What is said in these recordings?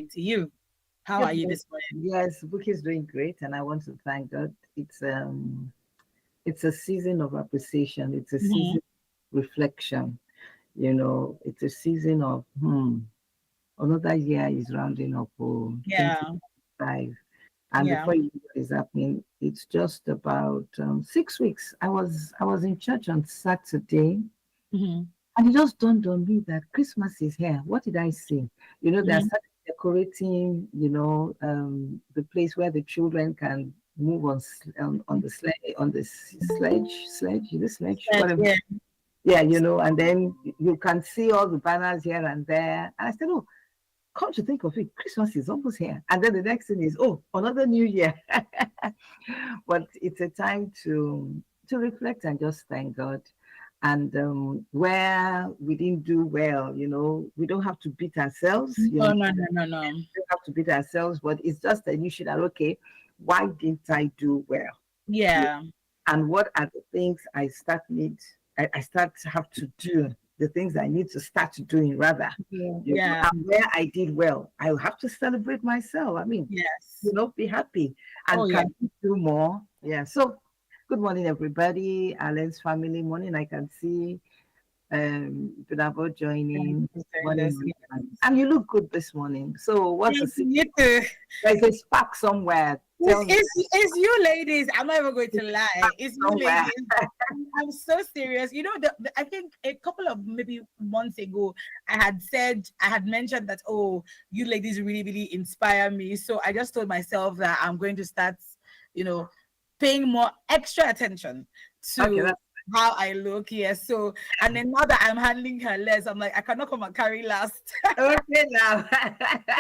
morning to you. How are Good you morning. this morning? Yes, Book is doing great, and I want to thank God. It's a season of appreciation. It's a Mhm. season of reflection. It's a season of another year is rounding up. Oh, Yeah, 2025, and yeah. before you know what is happening, it's just about 6 weeks. I was in church on Saturday, Hmm. and it just dawned on me that Christmas is here. What did I see? They Hmm. started decorating, the place where the children can move on the sled, on the sledge, Said, whatever. yeah. Yeah, and then you can see all the banners here and there. And I said, oh, come to think of it, Christmas is almost here. And then the next thing is, oh, another new year. But it's a time to reflect and just thank God. And where we didn't do well, we don't have to beat ourselves. No, no, no, no, no. We don't have to beat ourselves, but it's just an issue that, okay, why didn't I do well? Yeah. Yeah. And what are the things I start to have to do, the things I need to start doing rather, Yeah. Yeah. and where I did well, I have to celebrate myself. I mean, Yes. be happy. Oh, And yeah. can we do more? Yeah. So good morning, everybody. Alan's family morning. I can see Bravo joining. Doing Morning, this. morning, Yes. morning. And you look good this morning. So what's the Thank secret? you too. There's a spark somewhere. It's, Tell me, it's, it's you ladies. I'm not even going to lie. It's you somewhere. ladies. I'm so serious. I think a couple of maybe months ago, I had mentioned that, oh, you ladies really, really inspire me. So I just told myself that I'm going to start, you know, paying more extra attention Okay, to how I look. Yes. So, and then now that I'm handling her less, I'm like, I cannot come and carry last. okay now.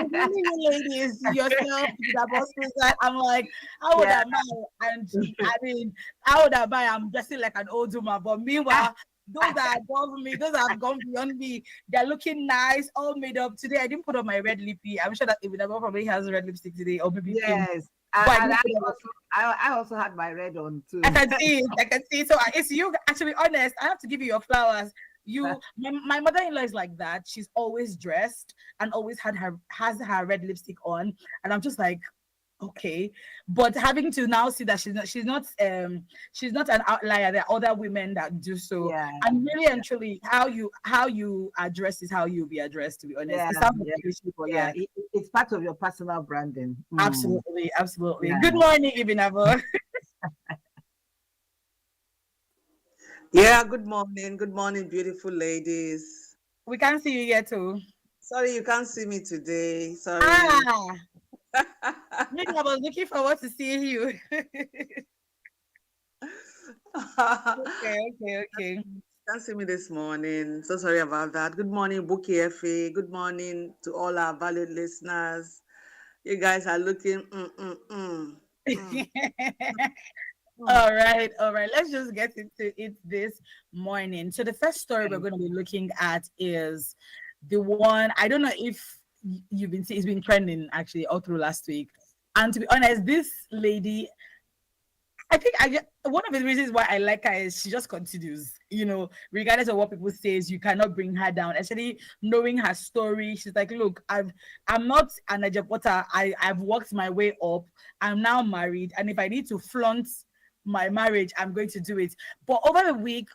Really, you ladies, yourself, the boss that I'm like, how old Yeah. am I? And I mean, how old am I? I'm dressing like an old woman. But meanwhile, those that are above me, those that have gone beyond me, they're looking nice, all made up. Today, I didn't put on my red lippy. I'm sure that if never probably has red lipstick today, or maybe pink. Yes. But I And didn't I put on. also I also had my red on I too. can see it. I can see it. So it's you. To be honest, I have to give you your flowers. My mother-in-law is like that. She's always dressed and always has her red lipstick on, and I'm just like, okay. But having to now see that she's not an outlier. There are other women that do so. Yeah. And really and truly, how you address is how you'll be addressed. To be honest, Yeah. it sounds like Yeah. a cliche, but Yeah. yeah, It's part of your personal branding. absolutely, absolutely. Good Yeah. morning, Ibinabo. Yeah, good morning. Good morning, beautiful ladies. We can't see you yet, too. Sorry you can't see me today. Sorry. Ah. Maybe I was looking forward to seeing you. Okay, okay, okay. Can't see me this morning. So sorry about that. Good morning, Buki Effie. Good morning to all our valued listeners. You guys are looking mm. Mm. All right, all right. Let's just get into it this morning. So the first story we're Okay. going to be looking at is the one. I don't know if you've been seeing, it's been trending actually all through last week. And to be honest, this lady, I think one of the reasons why I like her is she just continues, regardless of what people say, you cannot bring her down. Actually, knowing her story, she's like, look, I'm not an Ajapota. I've worked my way up. I'm now married, and if I need to flaunt my marriage, I'm going to do it. But over the week,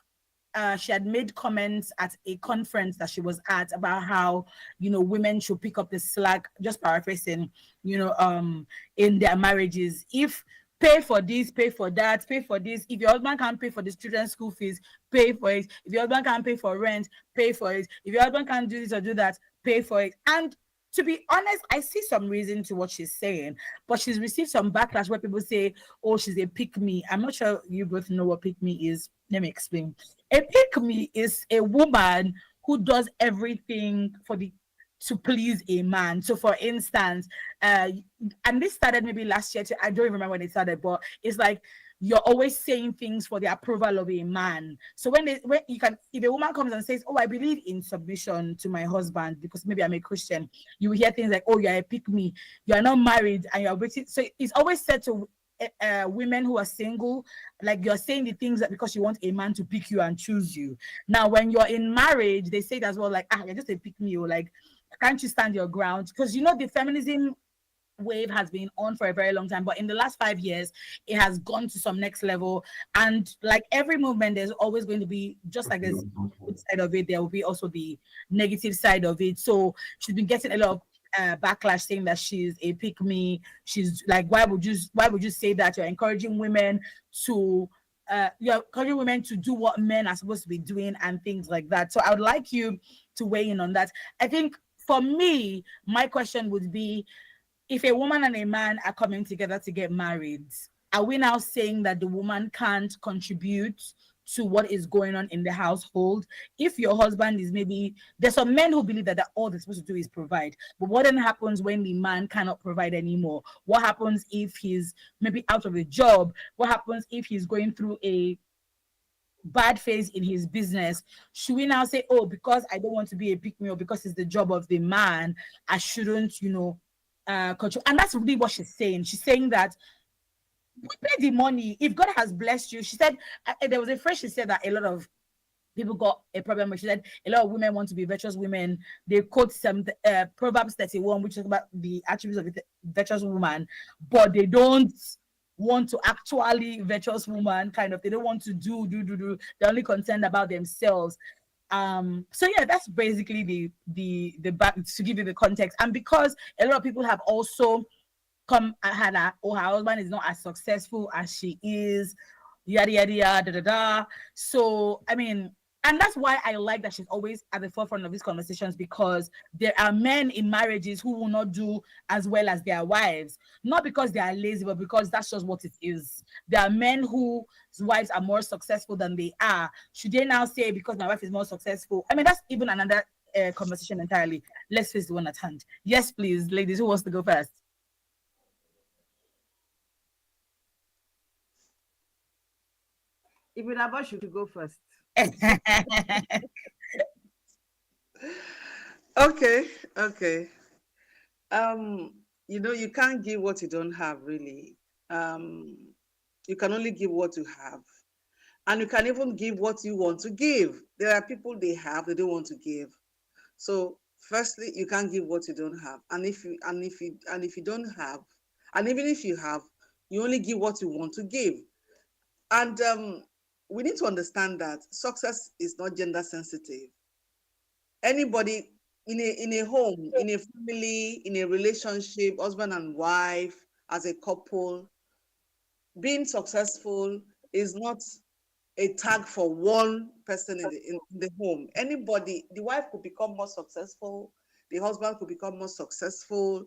she had made comments at a conference that she was at about how women should pick up the slack, just paraphrasing, in their marriages. If pay for this, pay for that, pay for this. If your husband can't pay for the children's school fees, pay for it. If your husband can't pay for rent, pay for it. If your husband can't do this or do that, pay for it. And to be honest, I see some reason to what she's saying, but she's received some backlash where people say, oh, she's a pick me. I'm not sure you both know what pick me is. Let me explain. A pick me is a woman who does everything to please a man. So for instance, and this started maybe last year. I don't remember when it started, but it's like you're always saying things for the approval of a man. So when you can, if a woman comes and says, "Oh, I believe in submission to my husband because maybe I'm a Christian," you will hear things like, "Oh, you're a pick me. You are not married and you're waiting." So it's always said to women who are single, like you're saying the things that because you want a man to pick you and choose you. Now, when you're in marriage, they say it as well, like, you're just a pick me, or like Can't you stand your ground? Because you know the feminism wave has been on for a very long time, but in the last 5 years it has gone to some next level. And like every movement, there's always going to be, just like there's good side of it, there will be also the negative side of it. So she's been getting a lot of backlash, saying that she's a pick me. She's like, why would you say that? You're encouraging women to you're encouraging women to do what men are supposed to be doing and things like that. So I would like you to weigh in on that. I think for me, my question would be, if a woman and a man are coming together to get married, are we now saying that the woman can't contribute to what is going on in the household? If your husband is, maybe there's some men who believe that, all they're supposed to do is provide, but what then happens when the man cannot provide anymore? What happens if he's maybe out of a job? What happens if he's going through a bad phase in his business? Should we now say, oh, because I don't want to be a pick me, or because it's the job of the man, I shouldn't, control? And that's really what she's saying. She's saying that we pay the money. If God has blessed you, she said, there was a phrase she said that a lot of people got a problem with. She said a lot of women want to be virtuous women. They quote some Proverbs 31, which is about the attributes of a virtuous woman, but they don't want to actually virtuous woman kind of. They don't want to do. They're only concerned about themselves. So yeah, that's basically the back, to give you the context. And because a lot of people have also come had her, or her husband is not as successful as she is, yada yada yada da da da. So I mean, and that's why I like that she's always at the forefront of these conversations, because there are men in marriages who will not do as well as their wives, not because they are lazy, but because that's just what it is. There are men whose wives are more successful than they are. Should they now say, because my wife is more successful? I mean, that's even another conversation entirely. Let's face the one at hand. Yes, please, ladies, who wants to go first? If it about should go first. Okay, okay. You can't give what you don't have, really. Um, you can only give what you have. And you can even give what you want to give. There are people they have, they don't want to give. So firstly, you can't give what you don't have. And if you don't have, and even if you have, you only give what you want to give. And we need to understand that success is not gender sensitive. Anybody in a home, in a family, in a relationship, husband and wife, as a couple, being successful is not a tag for one person in the home. Anybody, the wife could become more successful, the husband could become more successful.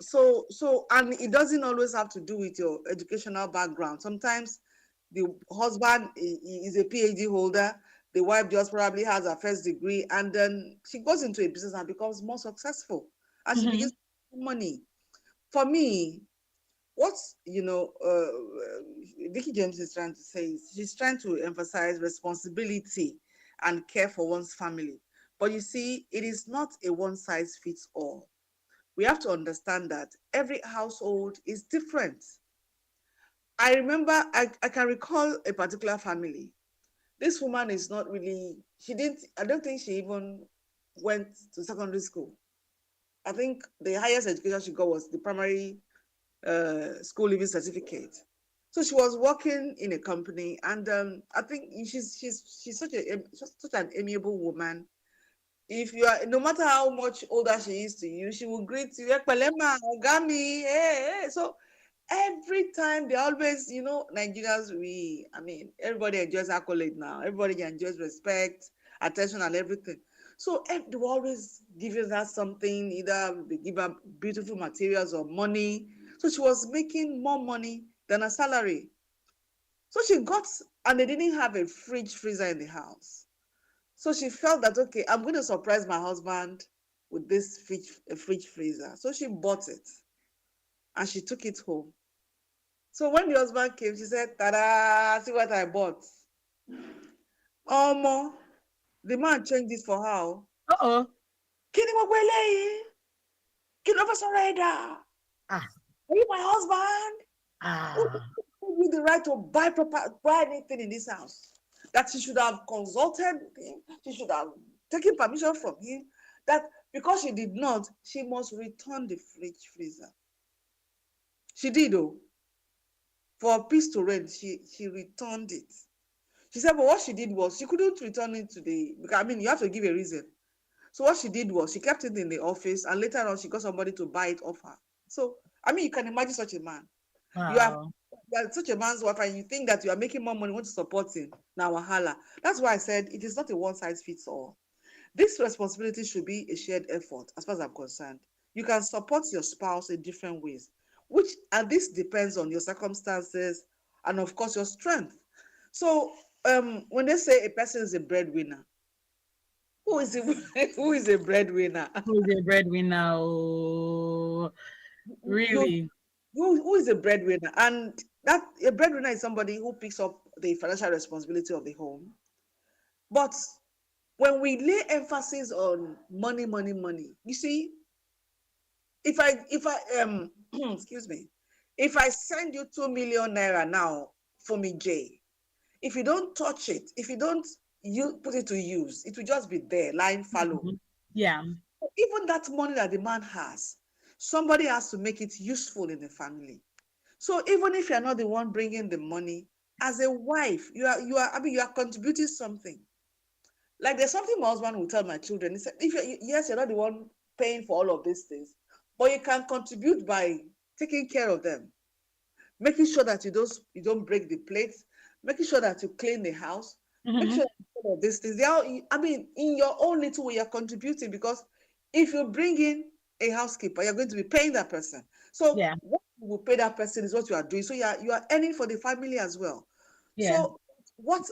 So and it doesn't always have to do with your educational background. Sometimes the husband is a PhD holder, the wife just probably has her first degree, and then she goes into a business and becomes more successful, and she begins Mhm. to make money. For me, what Vicky James is trying to say is she's trying to emphasize responsibility and care for one's family. But you see, it is not a one size fits all. We have to understand that every household is different. I remember, I can recall a particular family. This woman is not really, I don't think she even went to secondary school. I think the highest education she got was the primary school leaving certificate. So she was working in a company, and I think she's such an amiable woman. If you are, no matter how much older she is to you, she will greet you, "Ekpelema, Ogami, hey, hey." So every time they always, Nigerians, I mean, everybody enjoys accolade now. Everybody enjoys respect, attention, and everything. So they will always give you that something, either they give her beautiful materials or money. So she was making more money than her salary. So she got, and they didn't have a fridge freezer in the house. So she felt that, okay, I'm going to surprise my husband with this fridge freezer. So she bought it and she took it home. So when the husband came, she said, "Tada, see what I bought." Omo, the man changed it for her. Uh-oh. Kini mo gbé eléyìí? Kí ló fẹ́ sọ̀rọ̀ ẹ̀ dà? Ah, Are you my husband? Who ah. gave you the right to buy anything in this house? That she should have consulted him. She should have taken permission from him. That Because she did not, she must return the fridge freezer. She did, though. For a piece to rent, she returned it. She said, but what she did was she couldn't return it today. Because I mean, you have to give a reason. So what she did was she kept it in the office, and later on she got somebody to buy it off her. So I mean, you can imagine such a man. You are, Wow. you are such a man's wife, and you think that you are making more money, want to support him. Now, wahala. That's why I said it is not a one size fits all. This responsibility should be a shared effort, as far as I'm concerned. You can support your spouse in different ways, which and this depends on your circumstances and of course your strength. So when they say a person is a breadwinner, who is a, who is a breadwinner? Who's a breadwinner? Oh, You, really? who is a breadwinner? And that a breadwinner is somebody who picks up the financial responsibility of the home. But when we lay emphasis on money, money, money, you see, if I excuse me, if I send you 2 million naira now for me, Jay, if you don't touch it, if you don't you put it to use, it will just be there, lying fallow. Mhm. Yeah. Even that money that the man has, somebody has to make it useful in the family. So even if you're not the one bringing the money, as a wife, I mean, you are contributing something. Like there's something my husband will tell my children. He said, if you're, yes, you're not the one paying for all of these things, but you can contribute by taking care of them, making sure that you don't break the plates, making sure that you clean the house, make Hmm. sure that all of these things. They are, I mean, in your own little way, you're contributing because if you bring in a housekeeper, you're going to be paying that person. So Yeah. what you will pay that person is what you are doing. So you are earning for the family as well. Yeah. So what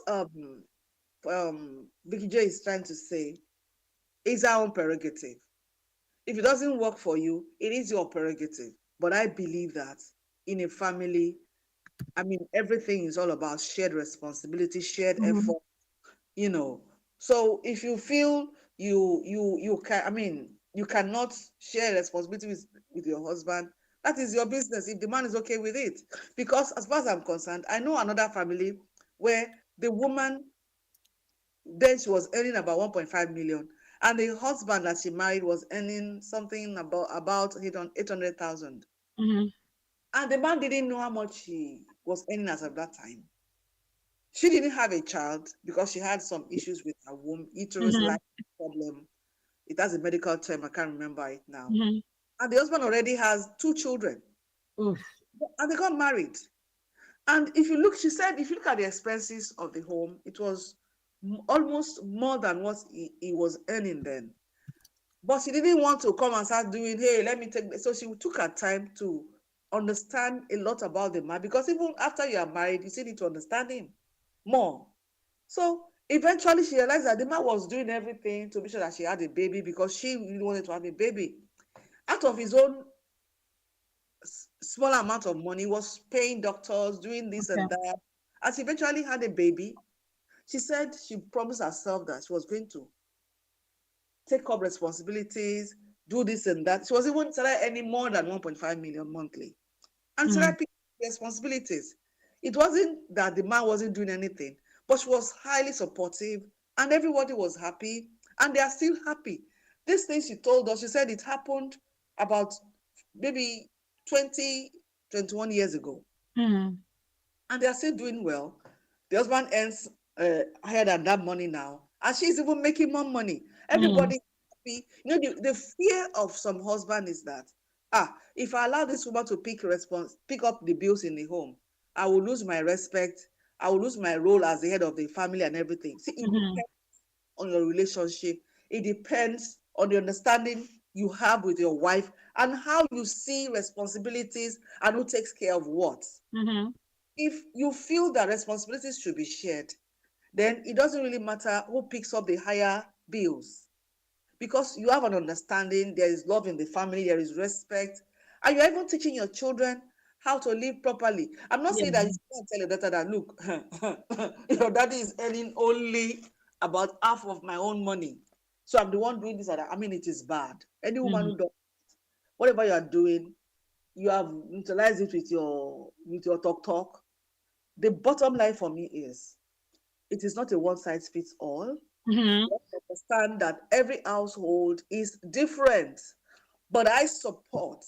Vicky J is trying to say is our own prerogative. If it doesn't work for you, it is your prerogative. But I believe that in a family, I mean, everything is all about shared responsibility, shared Hmm. effort, you know. So if you feel you can, I mean, you cannot share responsibility with your husband, that is your business. If the man is okay with it, because as far as I'm concerned, I know another family where the woman then she was earning about 1.5 million, and the husband that she married was earning something about 800,000, Hmm. and the man didn't know how much he was earning as of that time. She didn't have a child because she had some issues with her womb, uterus Hmm. life problem. It has a medical term, I can't remember it now. Hmm. And the husband already has two children, Oof. and they got married. And if you look, she said, if you look at the expenses of the home, it was almost more than what he was earning then. But she didn't want to come and start doing, hey, let me take this. So she took her time to understand a lot about the man because even after you are married, you still need to understand him more. So eventually she realized that the man was doing everything to make sure that she had a baby because she really wanted to have a baby. Out of his own small amount of money, was paying doctors, doing this Okay. and that. As she eventually had a baby, she said she promised herself that she was going to take up responsibilities, do this and that. She was even started earning more than 1.5 million monthly. And Hmm. started picking responsibilities. It wasn't that the man wasn't doing anything, but she was highly supportive and everybody was happy and they are still happy. This thing she told us, she said it happened about maybe 20, 21 years ago Hmm. and they are still doing well. The husband earns higher than that money now, and she's even making more money. Hmm. Everybody happy. You know, the fear of some husband is that if I allow this woman to pick up the bills in the home, I will lose my respect. I will lose my role as the head of the family and everything. See, it Hmm. depends on your relationship. It depends on the understanding you have with your wife and how you see responsibilities and who takes care of what. Hmm. If you feel that responsibilities should be shared, then it doesn't really matter who picks up the higher bills because you have an understanding, there is love in the family, there is respect, and you're even teaching your children how to live properly. I'm not saying that Yeah. you can't tell your daughter that, look, your daddy is earning only about half of my own money. So I'm the one doing this and that. I mean, it is bad. Any woman who Hmm. does whatever you are doing, you have neutralized it with your talk. The bottom line for me is it is not a one size fits all. Mm-hmm. Understand that every household is different. But I support,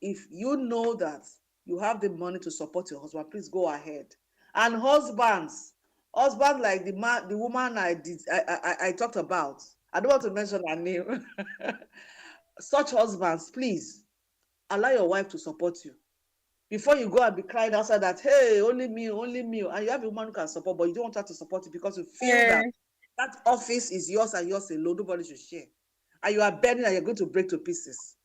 if you know that you have the money to support your husband, please go ahead. And husbands like the man, the woman I talked about. I don't want to mention her name. Such husbands, please allow your wife to support you. Before you go and be crying outside that, hey, only me, and you have a woman who can support, but you don't want her to support you because you feel Yeah. that that office is yours and yours alone, nobody should share. And you are burning and you're going to break to pieces.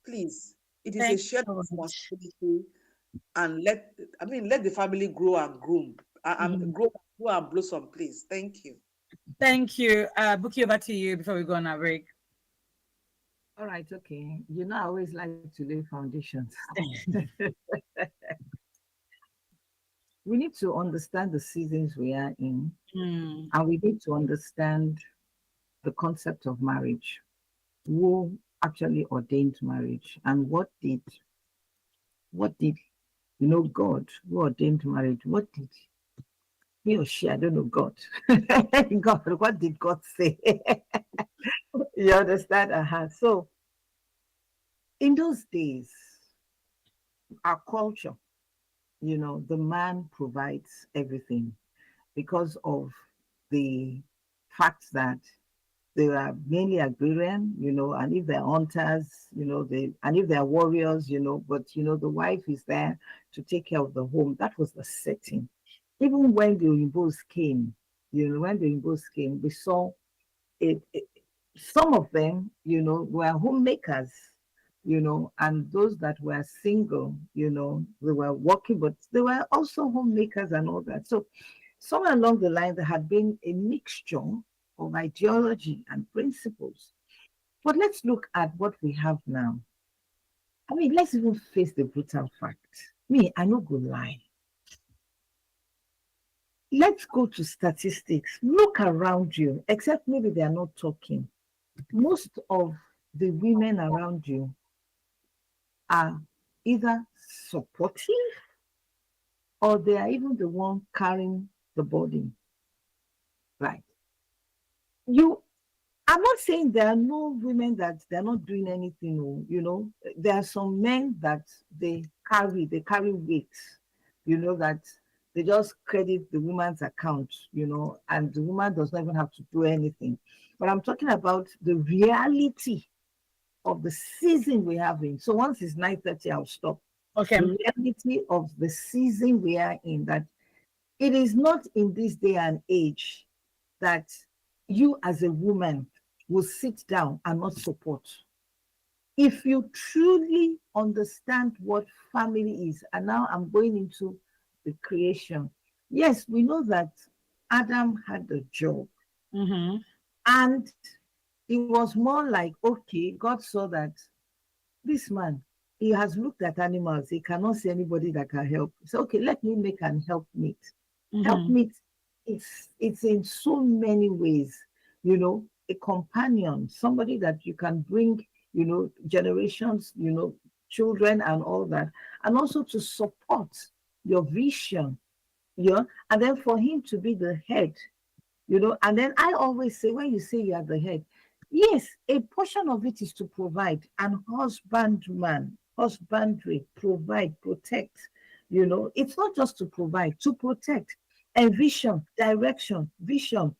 Please, it is a Thank you shared so much. responsibility, and let the family grow and groom, Mhm. grow and blossom, please. Thank you. Thank you. Buki, over to you before we go on our break. All right, okay. I always like to lay foundations. We need to understand the seasons we are in, Mm, and we need to understand the concept of marriage. Who actually ordained marriage, and what did God who ordained marriage? What did he or she? I don't know God. God, what did God say? You understand? So in those days, our culture, the man provides everything because of the fact that they are mainly agrarian, and if they're hunters, and if they're warriors, but the wife is there to take care of the home. That was the setting. Even when the Oyinbos came, we saw it, some of them, were homemakers, and those that were single, they were working, but they were also homemakers and all that. So somewhere along the line, there had been a mixture of ideology and principles. But let's look at what we have now. I mean, let's even face the brutal fact. Me, I no go lie. Let's go to statistics. Look around you, except maybe they are not talking. Most of the women around you are either supportive or they are even the one carrying the body. Right. You I'm not saying there are no women that they're not doing anything. There are some men that they carry weight, that they just credit the woman's account, and the woman does not even have to do anything. But I'm talking about the reality of the season we have in. So once it's 9:30, I'll stop. okay. The reality of the season we are in, that it is not in this day and age that you as a woman will sit down and not support. If you truly understand what family is, and now I'm going into the creation. Yes, we know that Adam had a job, Mm-hmm. and it was more like, okay, God saw that this man, he has looked at animals, he cannot see anybody that can help. So, okay, let me make an helpmeet. Mm-hmm. Helpmeet, it's in so many ways, a companion, somebody that you can bring, generations, children and all that, and also to support your vision, and then for him to be the head, and then I always say, when you say you are the head, yes, a portion of it is to provide, and husbandry, provide, protect. It's not just to provide, to protect, and vision,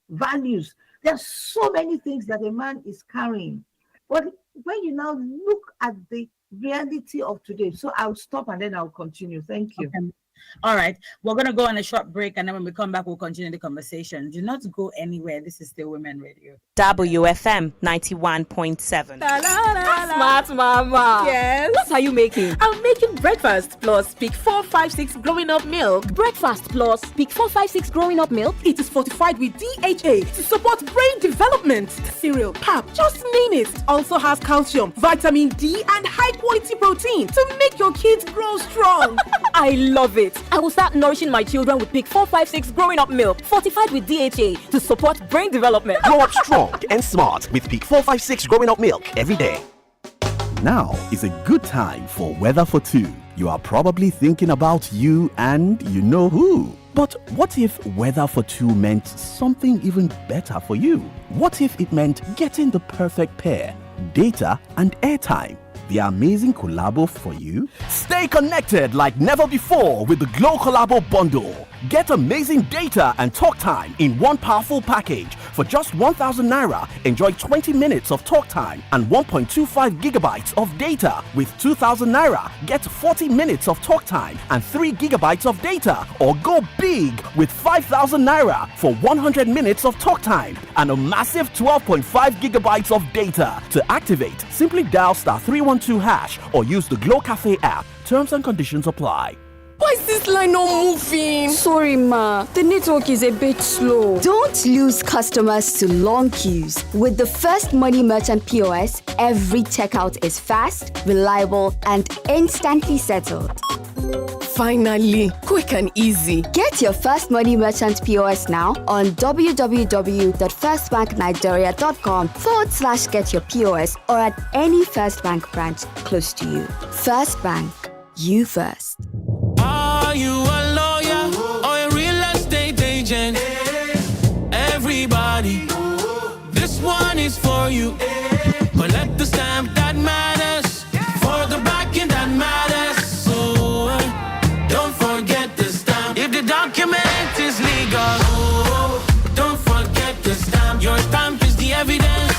values. There are so many things that a man is carrying. But when you now look at the reality of today, so I'll stop and then I'll continue. Thank you. Okay. All right. We're going to go on a short break, and then when we come back, we'll continue the conversation. Do not go anywhere. This is still Women Radio. WFM 91.7. Smart mama. Yes. What are you making? I'm making breakfast plus Peak 456 growing up milk. Breakfast plus Peak 456 growing up milk. It is fortified with DHA to support brain development. Cereal, pap, just name it. Also has calcium, vitamin D, and high quality protein to make your kids grow strong. I love it. I will start nourishing my children with Peak 456 growing up milk, fortified with DHA to support brain development. Grow up strong and smart with Peak 456 growing up milk every day. Now is a good time for Weather for Two. You are probably thinking about you and you know who. But what if weather for two meant something even better for you? What if it meant getting the perfect pair, data and airtime? The amazing collabo for you? Stay connected like never before with the Glow Collabo bundle. Get amazing data and talk time in one powerful package. For just 1,000 naira, enjoy 20 minutes of talk time and 1.25 gigabytes of data. With 2,000 naira, get 40 minutes of talk time and 3 gigabytes of data. Or go big with 5,000 naira for 100 minutes of talk time and a massive 12.5 gigabytes of data. To activate, simply dial *312# or use the Glow Cafe app. Terms and conditions apply. Why is this line not moving? Sorry, ma. The network is a bit slow. Don't lose customers to long queues. With the First Money Merchant POS, every checkout is fast, reliable, and instantly settled. Finally, quick and easy. Get your First Money Merchant POS now on www.firstbanknigeria.com/get your POS or at any First Bank branch close to you. First Bank, you first. Are you a lawyer or a real estate agent? Everybody, this one is for you. Collect the stamp that matters for the backing that matters. So don't forget the stamp. If the document is legal, don't forget the stamp. Your stamp is the evidence.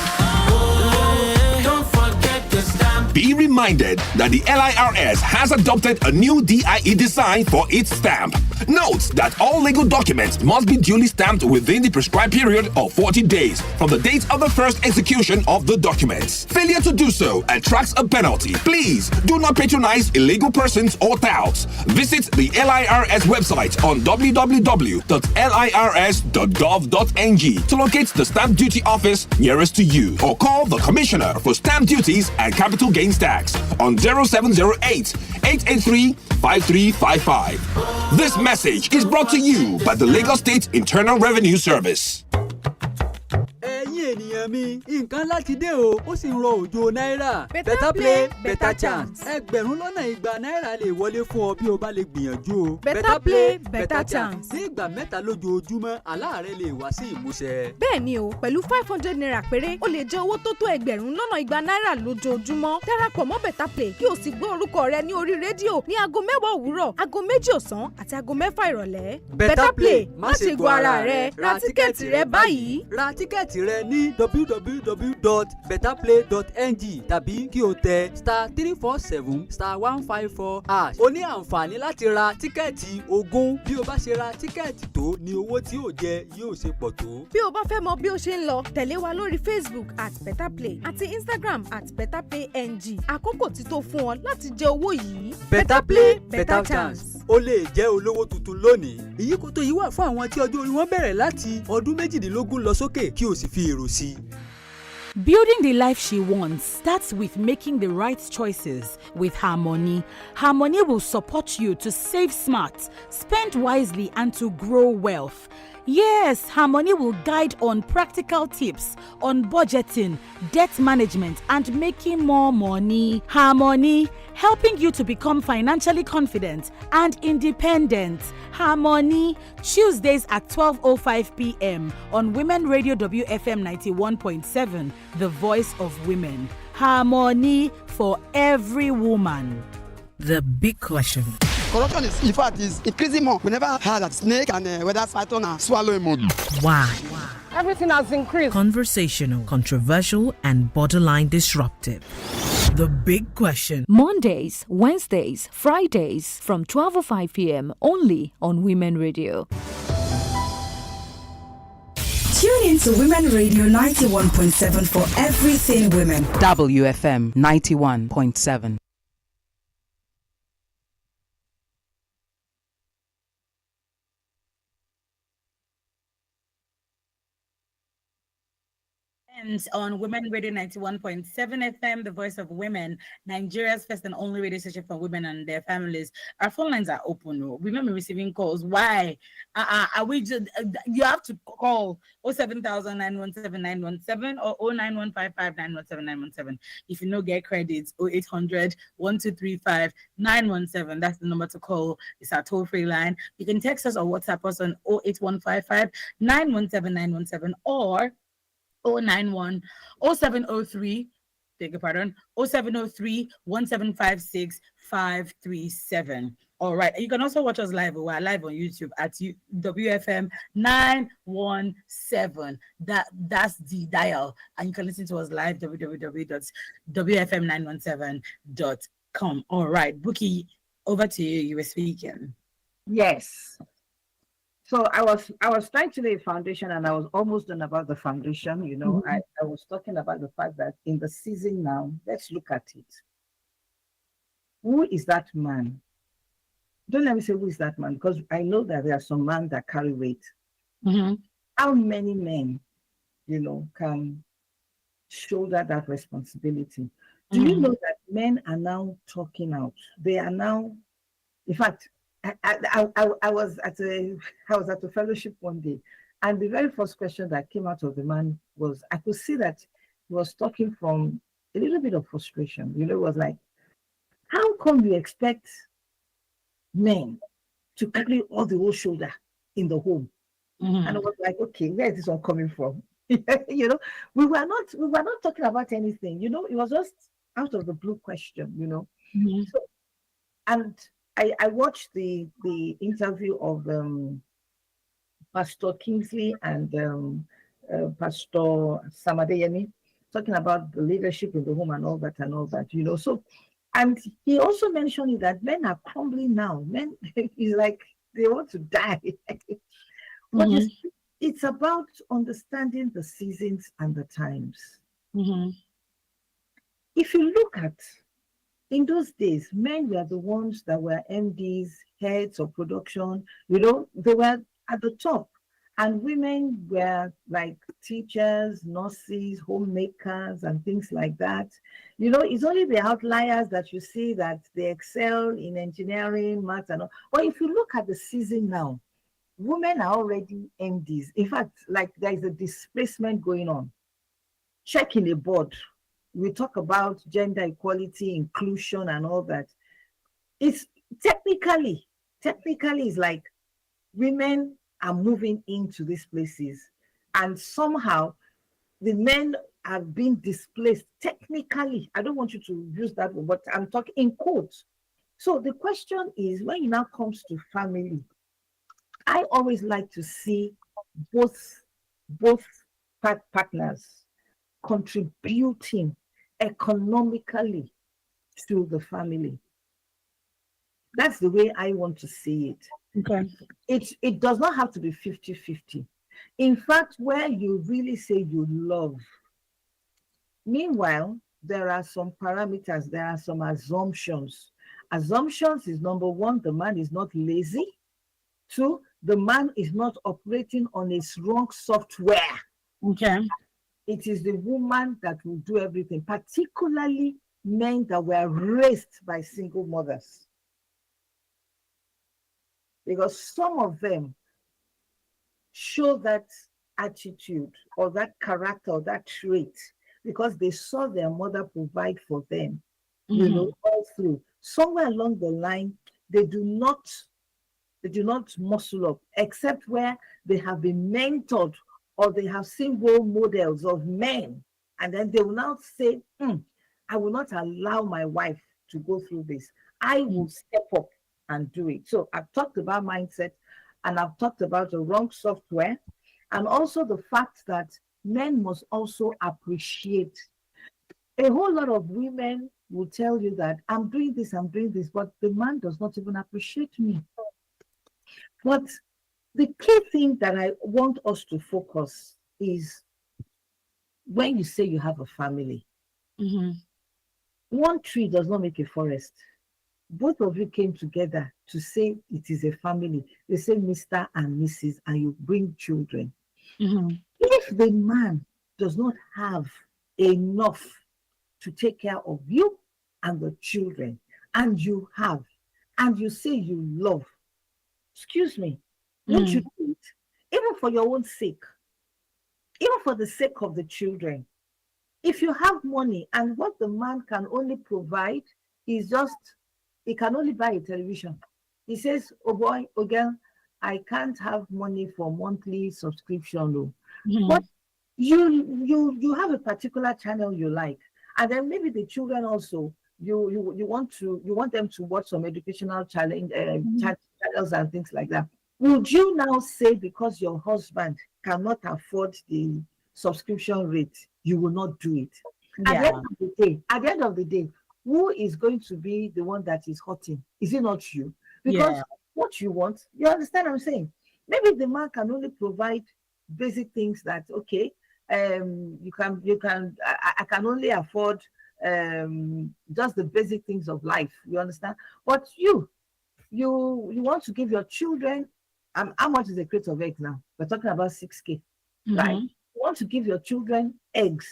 Don't forget the stamp. Be reminded that the LIRS has adopted a new DIE design for its stamp. Note that all legal documents must be duly stamped within the prescribed period of 40 days from the date of the first execution of the documents. Failure to do so attracts a penalty. Please do not patronize illegal persons or touts. Visit the LIRS website on www.lirs.gov.ng to locate the stamp duty office nearest to you or call the Commissioner for Stamp Duties and Capital Gains Tax on 0708 883 5355. This message is brought to you by the Lagos State Internal Revenue Service. ènìyàn mi nǹkan láti dé o ó sì ń rọ òjò náírà better play better chance ẹgbẹ̀rún lọ́nà igba náírà lè wọlé fún ọ bí o bá lè gbìyànjú o better play better chance. ní ìgbà mẹ́ta lójoojúmọ́ àlá rẹ lè wá sí ìmúṣẹ. bẹ́ẹ̀ ni o pẹ̀lú 500 naira péré o lè jẹ owó tó tó ẹgbẹ̀rún lọ́nà igba náírà lójoojúmọ́ darapọ̀ mọ́ better play kí o sì gbọ́ orúkọ rẹ ní orí rédíò ní aago 10 òwúrọ̀ aago 2 ọ̀sán àti aago 6 ìrọ̀lẹ́. better play má ṣe gbọ́ ara rẹ ra tíkẹ́ẹ̀tì rẹ báyìí. ra tíkẹ́ẹ̀tì rẹ ní www.betterplay.ng tàbí kí o tẹ *347*154#. o ní àǹfààní láti ra tíkẹ́ẹ̀tì 20 bí o bá ṣe ra tíkẹ́ẹ̀tì tó ní owó tí o jẹ yóò ṣe pọ̀ tó. bí o bá fẹ́ mọ bí o ṣe ń lọ tẹ̀lé wa lórí Facebook @betterplay àti Instagram @betterplayng. àkókò ti tó fún ọ láti jẹ owó yìí. better play better chance. o lè jẹ́ olówó tuntun lónìí. ìyíkòtò yìí wà fún àwọn tí ọjọ́ orí wọn bẹ̀rẹ̀ láti ọdún 18 lọ sókè kí o sì fi èrò sí. Building the life she wants starts with making the right choices with Harmony. Harmony will support you to save smart, spend wisely, and to grow wealth. Yes, Harmony will guide on practical tips on budgeting, debt management, and making more money. Harmony, helping you to become financially confident and independent. Harmony, Tuesdays at 12:05 p.m. on Women Radio WFM 91.7, the voice of women. Harmony for every woman. The big question. Corruption is, in fact, is increasing more. We never had that snake and whether python and swallow moon. Why? Everything has increased. Conversational, controversial, and borderline disruptive. The big question. Mondays, Wednesdays, Fridays from 12:05 p.m. only on Women Radio. Tune in to Women Radio 91.7 for everything women. WFM 91.7. on Women Radio 91.7 FM, the voice of women, Nigeria's first and only radio station for women and their families. Our phone lines are open. Remember receiving calls. Why? Are we just, you have to call 07000 or 09155 If you know, get credits, 0800 1235 917. That's the number to call. It's our toll free line. You can text us or WhatsApp us on 08155 917 or 091 0703, beg your pardon, 0703 1756 537. All right. You can also watch us live. We're live on YouTube at WFM 917. That's the dial. And you can listen to us live, www.wfm917.com. All right. Bookie, over to you. You were speaking. Yes. So I was trying to lay a foundation, and I was almost done about the foundation. I was talking about the fact that in the season now, let's look at it. Who is that man? Don't let me say who is that man, because I know that there are some men that carry weight. How many men, can shoulder that responsibility? Do you know that men are now talking out? They are now, in fact, I was at a fellowship one day, and the very first question that came out of the man was, I could see that he was talking from a little bit of frustration. It was like, how come you expect men to carry all the whole shoulder in the home? And I was like, okay, where is this one coming from? We were not talking about anything. It was just out of the blue question. So, and I watched the interview of Pastor Kingsley and Pastor Samadeyemi talking about the leadership in the home and all that. So, and he also mentioned that men are crumbling now. Men is like they want to die. But it's about understanding the seasons and the times. If you look at, in those days, men were the ones that were MDs, heads of production, they were at the top. And women were like teachers, nurses, homemakers, and things like that. It's only the outliers that you see that they excel in engineering, math, and all. But if you look at the season now, women are already MDs. In fact, like there is a displacement going on. Check in a board. We talk about gender equality, inclusion, and all that. It's technically it's like women are moving into these places, and somehow the men are being displaced technically. I don't want you to use that word, but I'm talking in quotes. So the question is, when it now comes to family, I always like to see both partners contributing economically to the family. That's the way I want to see it. Okay. It does not have to be 50-50. In fact, where you really say you love. Meanwhile, there are some parameters, there are some assumptions. Assumptions is number one, the man is not lazy. Two, the man is not operating on a wrong software. Okay. It is the woman that will do everything, particularly men that were raised by single mothers. Because some of them show that attitude or that character or that trait because they saw their mother provide for them, all through. Somewhere along the line, they do not muscle up, except where they have been mentored or they have seen role models of men. And then they will now say, I will not allow my wife to go through this. I will step up and do it. So I've talked about mindset, and I've talked about the wrong software, and also the fact that men must also appreciate. A whole lot of women will tell you that I'm doing this, but the man does not even appreciate me. But the key thing that I want us to focus is when you say you have a family, one tree does not make a forest. Both of you came together to say it is a family. They say Mr. and Mrs. and you bring children. If the man does not have enough to take care of you and the children, and you have, and you say you love, excuse me, won't you do it? Even for your own sake, even for the sake of the children. If you have money and what the man can only provide is just, he can only buy a television. He says, oh boy, again, I can't have money for monthly subscription. No. But you have a particular channel you like, and then maybe the children also, you want them to watch some educational channels and things like that. Would you now say because your husband cannot afford the subscription rate, you will not do it? At the end of the day, who is going to be the one that is hurting? Is it not you? Because what you want, you understand what I'm saying? Maybe the man can only provide basic things that, okay, I can only afford just the basic things of life. You understand? But you want to give your children, how much is a crate of eggs now? We're talking about 6K, right? You want to give your children eggs,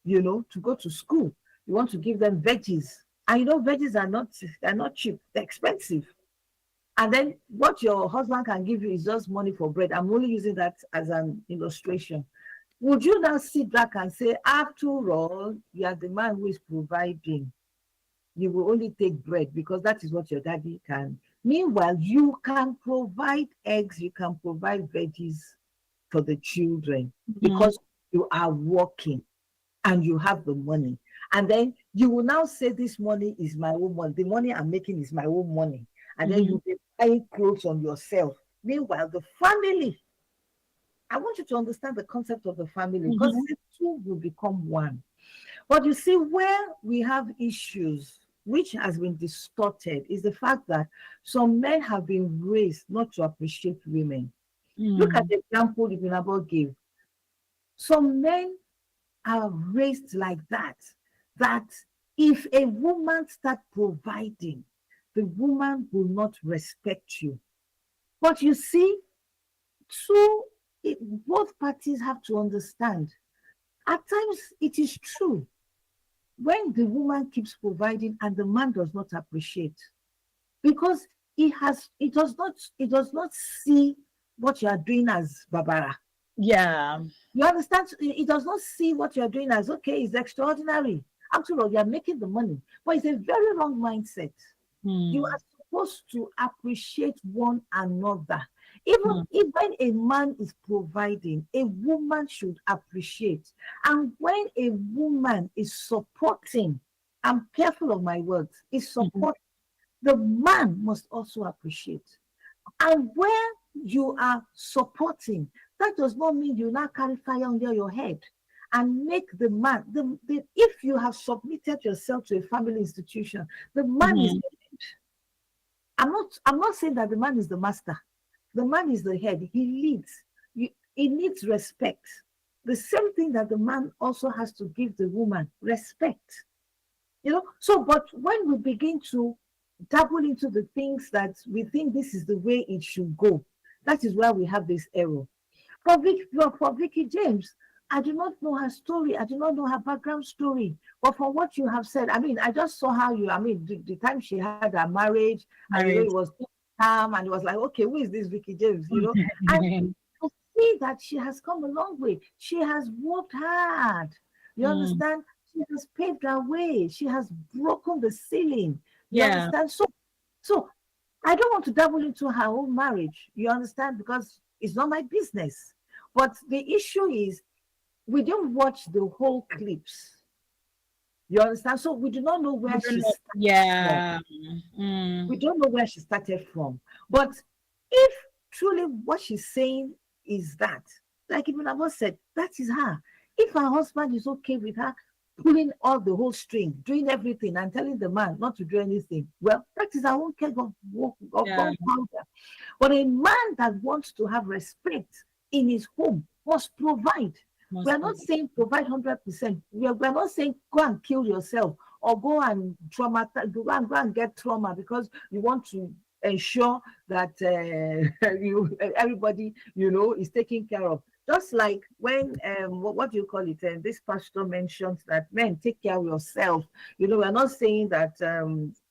to go to school. You want to give them veggies. And veggies they're not cheap, they're expensive. And then what your husband can give you is just money for bread. I'm only using that as an illustration. Would you now sit back and say, after all, you are the man who is providing? You will only take bread because that is what your daddy can. Meanwhile, you can provide eggs, you can provide veggies for the children because you are working and you have the money. And then you will now say, this money is my own money. The money I'm making is my own money. And then you'll be buying clothes on yourself. Meanwhile, the family, I want you to understand the concept of the family because the two will become one. But you see, where we have issues, which has been distorted, is the fact that some men have been raised not to appreciate women. Look at the example Ibn gave. Some men are raised like that if a woman starts providing, the woman will not respect you. But you see, both parties have to understand. At times, it is true. When the woman keeps providing and the man does not appreciate, because it does not see what you are doing as Barbara. Yeah. You understand? It does not see what you are doing as, okay, it's extraordinary. After all, you are making the money. But it's a very wrong mindset. You are supposed to appreciate one another. Even when a man is providing, a woman should appreciate. And when a woman is supporting, I'm careful of my words, is supporting, the man must also appreciate. And where you are supporting, that does not mean you now carry fire under your head and make the man, if you have submitted yourself to a family institution, the man is the head. I'm not saying that the man is the master. The man is the head. He leads. He needs respect. The same thing that the man also has to give the woman, respect. But when we begin to dabble into the things that we think this is the way it should go, that is where we have this error. For Vicky James, I do not know her story. I do not know her background story. But from what you have said, I just saw how the time she had her marriage, and it was calm, and it was like, okay, who is this Vicky James? And to see that she has come a long way. She has worked hard. You understand? She has paved her way. She has broken the ceiling. You understand? So I don't want to dabble into her own marriage. You understand? Because it's not my business. But the issue is, we don't watch the whole clips. You understand? So we do not know where she started from. We don't know where she started from. But if truly what she's saying is that, like Ibn Abbas said, that is her. If her husband is okay with her pulling all the whole string, doing everything and telling the man not to do anything, well, that is our own keg of gunpowder. But a man that wants to have respect in his home must provide. We are not saying provide 100%. We are not saying go and kill yourself or go and go and get trauma because you want to ensure that everybody is taken care of. Just like when what do you call it? This pastor mentions that men take care of yourself. We're not saying that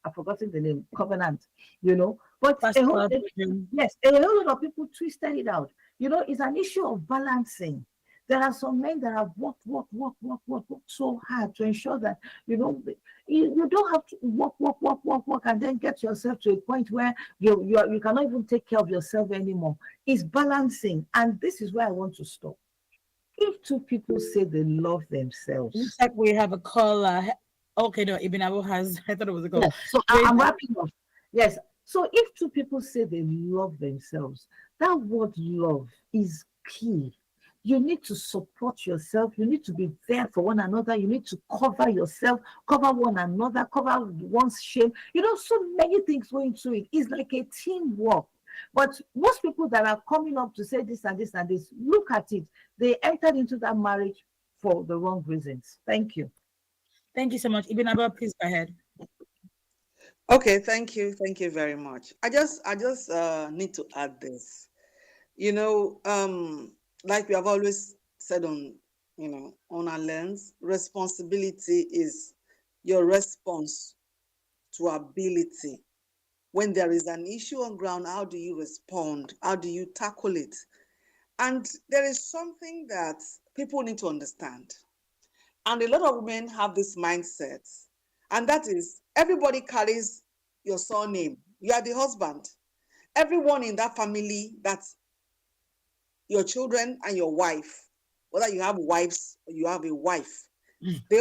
I've forgotten the name, covenant, but Pastor, yes, a whole lot of people twisted it out. It's an issue of balancing. There are some men that have worked so hard to ensure that you don't have to work, and then get yourself to a point where you cannot even take care of yourself anymore. It's balancing, and this is where I want to stop. If two people say they love themselves, looks like we have a caller. Okay, no, Ibn Abu has. I thought it was a call. yes, so I'm wrapping up. Yes, so if two people say they love themselves, that word love is key. You need to support yourself. You need to be there for one another. You need to cover yourself, cover one another, cover one's shame. So many things go into it. It's like a teamwork. But most people that are coming up to say this and this and this, look at it. They entered into that marriage for the wrong reasons. Thank you. Thank you so much. Ibn Abu, please go ahead. Okay, thank you very much. I just need to add this. Like we have always said on our lens, responsibility is your response to ability. When there is an issue on ground, how do you respond? How do you tackle it? And there is something that people need to understand. And a lot of women have this mindset, and that is everybody carries your surname. You are the husband. Everyone in that family, that's your children and your wife, whether you have wives or you have a wife, they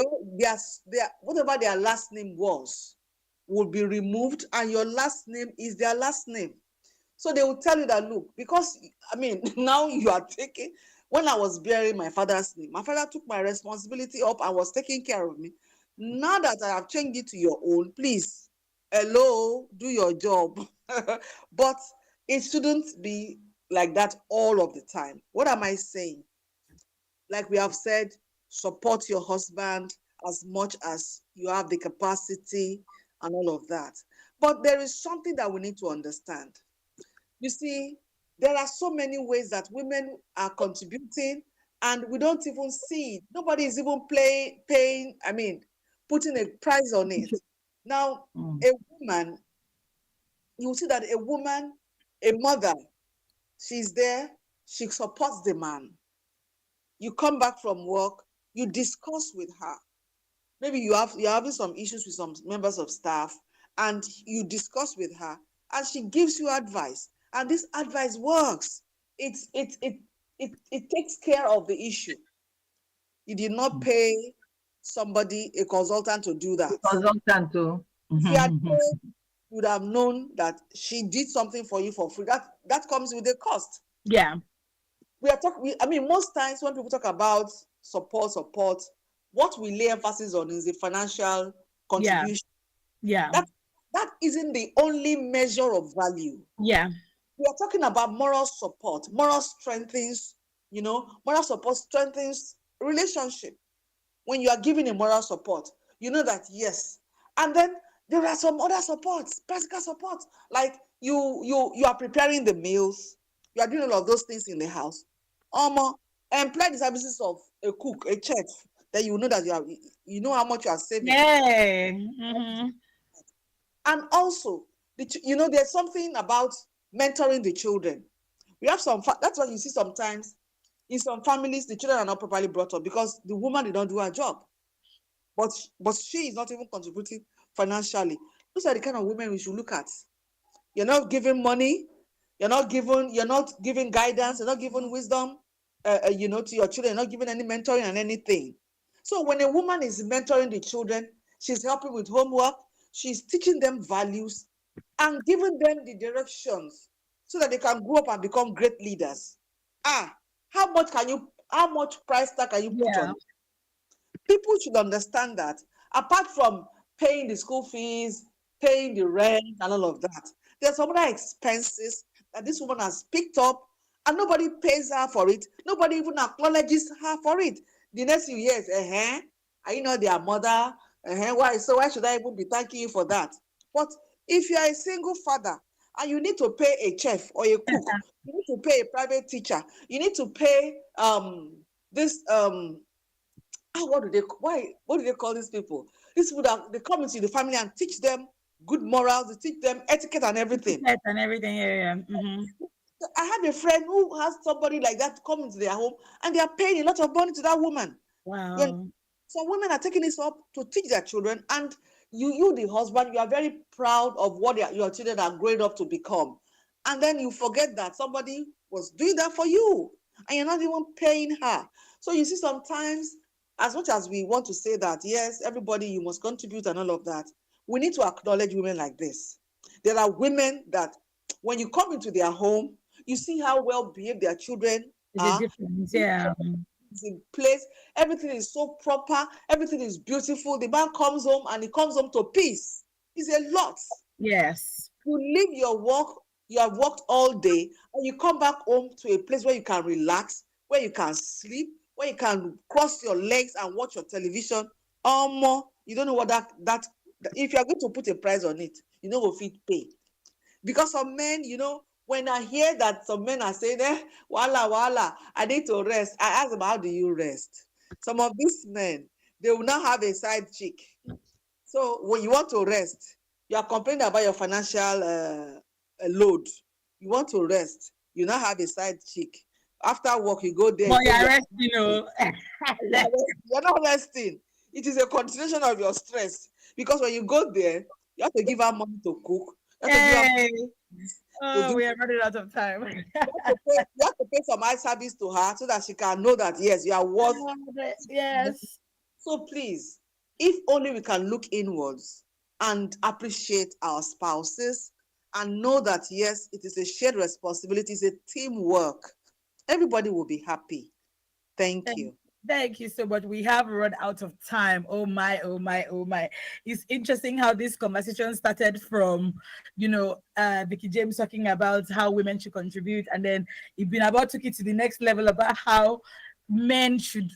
whatever their last name was will be removed, and your last name is their last name. So they will tell you that, look, because now you are taking. When I was bearing my father's name, my father took my responsibility up and was taking care of me. Now that I have changed it to your own, please, hello, do your job. But it shouldn't be like that all of the time. What am I saying? Like we have said, support your husband as much as you have the capacity and all of that. But there is something that we need to understand. You see, there are so many ways that women are contributing, and we don't even see it. Nobody is even putting a price on it. Now, a woman, you see that a woman, a mother, she's there, she supports the man. You come back from work, you discuss with her. Maybe you're having some issues with some members of staff, and you discuss with her, and she gives you advice. And this advice works. It takes care of the issue. You did not pay somebody, a consultant, to do that. Consultant too. If you had paid, you would have known that she did something for you for free. That comes with a cost. Yeah. We are talking. Most times when people talk about support, what we lay emphasis on is the financial contribution. Yeah. That isn't the only measure of value. Yeah. We are talking about moral support. Moral support strengthens relationship. When you are giving a moral support, you know that, yes. And then there are some other supports, practical support. Like you are preparing the meals, you are doing all of those things in the house. Employ the services of a cook, a chef, then you know that you know how much you are saving. Yeah. Mm-hmm. And also, there's something about mentoring the children. We have that's why you see sometimes in some families the children are not properly brought up because the woman did not do her job, but she is not even contributing financially. Those are the kind of women we should look at. You're not giving money, you're not giving guidance, you're not giving wisdom to your children, you're not giving any mentoring and anything. So when a woman is mentoring the children, she's helping with homework, she's teaching them values and giving them the directions so that they can grow up and become great leaders. How much price tag can you put on it? People should understand that apart from paying the school fees, paying the rent and all of that, there's some other expenses that this woman has picked up and nobody pays her for it. Nobody even acknowledges her for it. The next few years, are you not their mother? Why should I even be thanking you for that? But if you are a single father and you need to pay a chef or a cook. You need to pay a private teacher. You need to pay what do they call these people? These people that they come into the family and teach them good morals, they teach them etiquette and everything. Yes, and everything, yeah. Mm-hmm. I have a friend who has somebody like that come into their home and they are paying a lot of money to that woman. Wow. Some women are taking this up to teach their children, and you the husband, you are very proud of what your children are growing up to become. And then you forget that somebody was doing that for you and you're not even paying her. So you see, sometimes, as much as we want to say that, yes, everybody, you must contribute and all of that, we need to acknowledge women like this. There are women that when you come into their home, you see how well behaved their children are. Yeah. Is in place, everything is so proper, everything is beautiful. The man comes home and he comes home to peace. It's a lot. Yes. You leave your work, you have worked all day, and you come back home to a place where you can relax, where you can sleep, where you can cross your legs and watch your television. You don't know what that if you are going to put a price on it, you know if it pay. Because some men, when I hear that some men are saying, wala, I need to rest. I ask them, how do you rest? Some of these men, they will not have a side chick. So when you want to rest, you are complaining about your financial load. You want to rest, you now have a side chick. After work, you go there. But you're resting, You're not resting. It is a continuation of your stress. Because when you go there, you have to give her money to cook. We are running out of time. You have to pay some eye service to her so that she can know that, yes, you are worth. Yes. So please, if only we can look inwards and appreciate our spouses and know that, yes, it is a shared responsibility, it's a teamwork, everybody will be happy. Thank you. Thank you so much. We have run out of time. Oh my. It's interesting how this conversation started from, Vicky James talking about how women should contribute. And then it's been about took it to the next level about how men should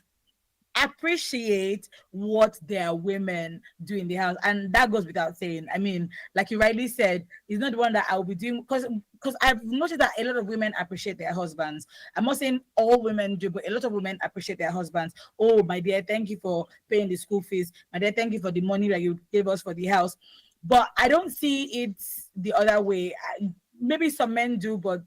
appreciate what their women do in the house. And that goes without saying. I mean, like you rightly said, it's not the one that I'll be doing because I've noticed that a lot of women appreciate their husbands. I'm not saying all women do, but a lot of women appreciate their husbands. Oh, my dear, thank you for paying the school fees. My dear, thank you for the money that you gave us for the house. But I don't see it the other way. Maybe some men do, but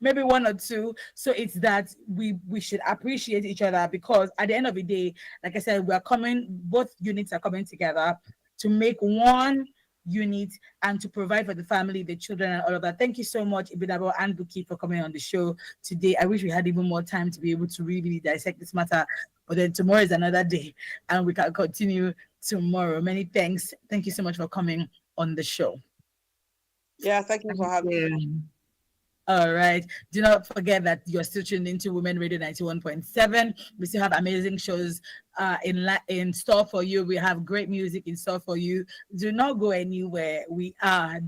maybe one or two. So it's that we should appreciate each other, because at the end of the day, like I said, both units are coming together to make one unit and to provide for the family, the children, and all of that. Thank you so much, Ibidabo and Buki, for coming on the show today. I wish we had even more time to be able to really dissect this matter, but then tomorrow is another day and we can continue tomorrow. Many thanks. Thank you so much for coming on the show. Yeah, thank you for having me. All right. Do not forget that you're still tuned into Women Radio 91.7. We still have amazing shows in store for you. We have great music in store for you. Do not go anywhere.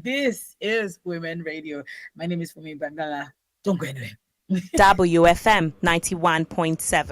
This is Women Radio. My name is Fumi Bangala. Don't go anywhere. WFM 91.7.